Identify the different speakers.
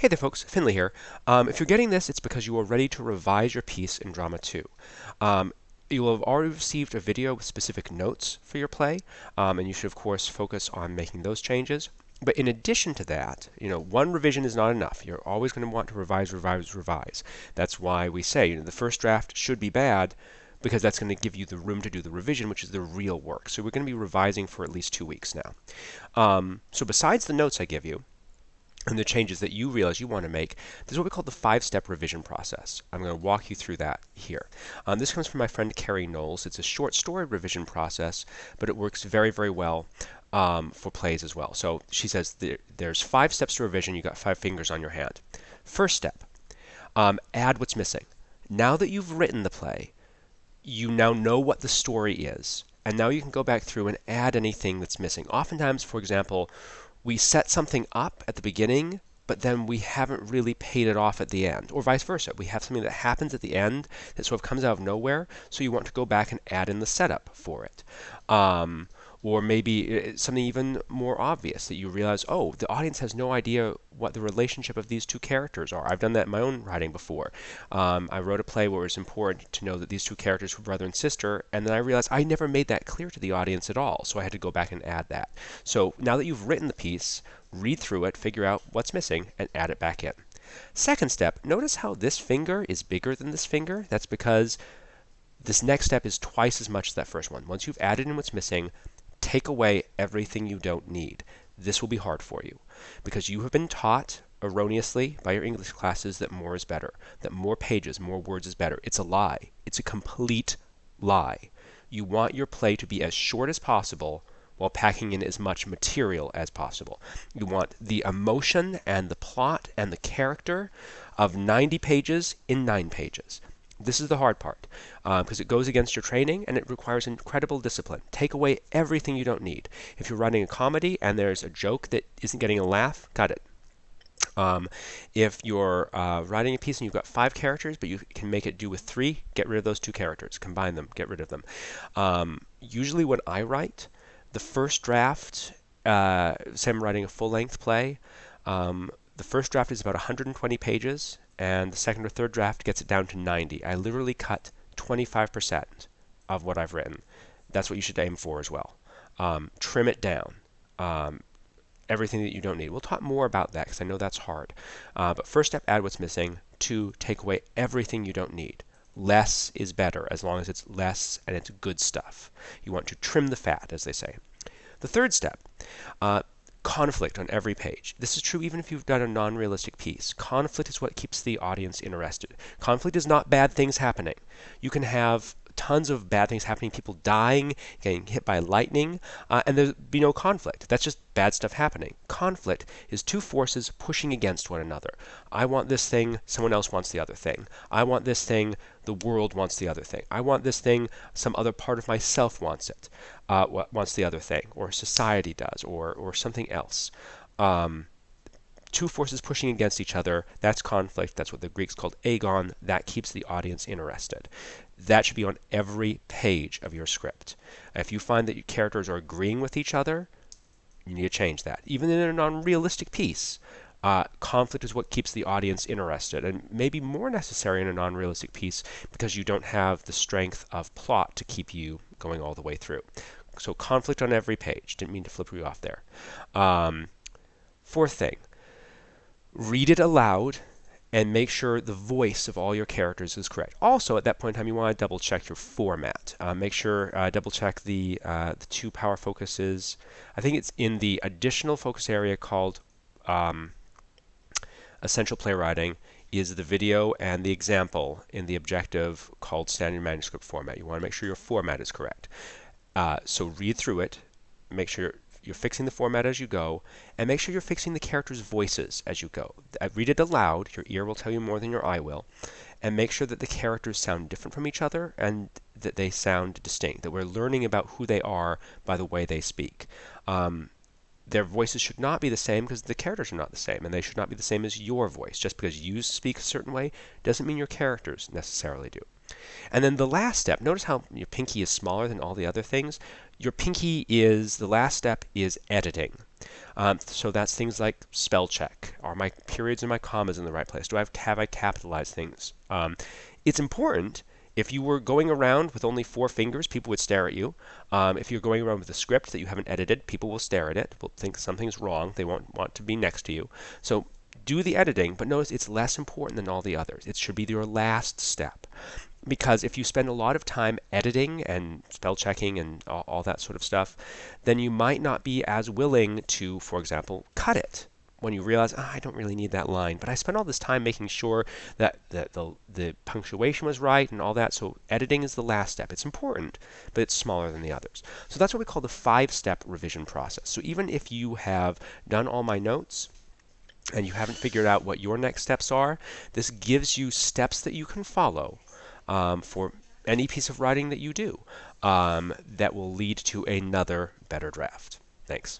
Speaker 1: Hey there folks, Finley here. If you're getting this, it's because you are ready to revise your piece in Drama 2. You will have already received a video with specific notes for your play, and you should of course focus on making those changes. But in addition to that, one revision is not enough. You're always going to want to revise, revise, revise. That's why we say, the first draft should be bad, because that's going to give you the room to do the revision, which is the real work. So we're going to be revising for at least 2 weeks now. So besides the notes I give you, and the changes that you realize you want to make, this is what we call the 5-step revision process. I'm going to walk you through that here. This comes from my friend Carrie Knowles. It's a short story revision process, but it works very, very well for plays as well. So she says there's 5 steps to revision. You got 5 fingers on your hand. First step, add what's missing. Now that you've written the play, you now know what the story is, and now you can go back through and add anything that's missing. Oftentimes, for example, we set something up at the beginning, but then we haven't really paid it off at the end, or vice versa. We have something that happens at the end that sort of comes out of nowhere, so you want to go back and add in the setup for it. Or maybe something even more obvious that you realize, oh, the audience has no idea what the relationship of these two characters are. I've done that in my own writing before. I wrote a play where it was important to know that these two characters were brother and sister, and then I realized I never made that clear to the audience at all, so I had to go back and add that. So now that you've written the piece, read through it, figure out what's missing, and add it back in. Second step, notice how this finger is bigger than this finger? That's because this next step is twice as much as that first one. Once you've added in what's missing, take away everything you don't need. This will be hard for you because you have been taught erroneously by your English classes that more is better, that more pages, more words is better. It's a lie. It's a complete lie. You want your play to be as short as possible while packing in as much material as possible. You want the emotion and the plot and the character of 90 pages in 9 pages. This is the hard part because it goes against your training and it requires incredible discipline. Take away everything you don't need. If you're writing a comedy and there's a joke that isn't getting a laugh, cut it. If you're writing a piece and you've got 5 characters, but you can make it do with 3, get rid of those 2 characters. Combine them, get rid of them. Usually when I write, the first draft, say I'm writing a full-length play, the first draft is about 120 pages, and the second or third draft gets it down to 90. I literally cut 25% of what I've written. That's what you should aim for as well. Trim it down. Everything that you don't need. We'll talk more about that because I know that's hard. But first step, add what's missing. 2, take away everything you don't need. Less is better as long as it's less and it's good stuff. You want to trim the fat, as they say. The third step, conflict on every page. This is true even if you've done a non-realistic piece. Conflict is what keeps the audience interested. Conflict is not bad things happening. You can have tons of bad things happening, people dying, getting hit by lightning, and there'll be no conflict. That's just bad stuff happening. Conflict is 2 forces pushing against one another. I want this thing, someone else wants the other thing. I want this thing, the world wants the other thing. I want this thing, some other part of myself wants it, wants the other thing, or society does, or something else. 2 forces pushing against each other, that's conflict. That's what the Greeks called agon. That keeps the audience interested. That should be on every page of your script. If you find that your characters are agreeing with each other, you need to change that. Even in a non-realistic piece, conflict is what keeps the audience interested, and maybe more necessary in a non-realistic piece because you don't have the strength of plot to keep you going all the way through. So conflict on every page. Didn't mean to flip you off there. Fourth thing, read it aloud and make sure the voice of all your characters is correct. Also, at that point in time, you want to double check your format. Make sure, double check the 2 power focuses. I think it's in the additional focus area called Essential Playwriting is the video and the example in the objective called Standard Manuscript Format. You want to make sure your format is correct. So read through it, make sure you're fixing the format as you go, and make sure you're fixing the characters' voices as you go. Read it aloud, your ear will tell you more than your eye will, and make sure that the characters sound different from each other and that they sound distinct, that we're learning about who they are by the way they speak. Their voices should not be the same because the characters are not the same, and they should not be the same as your voice. Just because you speak a certain way doesn't mean your characters necessarily do. And then the last step, notice how your pinky is smaller than all the other things. Your pinky is, the last step is editing. So that's things like spell check. Are my periods and my commas in the right place? Have I capitalized things? It's important. If you were going around with only 4 fingers, people would stare at you. If you're going around with a script that you haven't edited, people will stare at it. Will think something's wrong. They won't want to be next to you. So do the editing, but notice it's less important than all the others. It should be your last step. Because if you spend a lot of time editing and spell checking and all that sort of stuff, then you might not be as willing to, for example, cut it when you realize, I don't really need that line, but I spent all this time making sure that the punctuation was right and all that. So editing is the last step. It's important, but it's smaller than the others. So that's what we call the 5-step revision process. So even if you have done all my notes and you haven't figured out what your next steps are, this gives you steps that you can follow for any piece of writing that you do that will lead to another better draft. Thanks.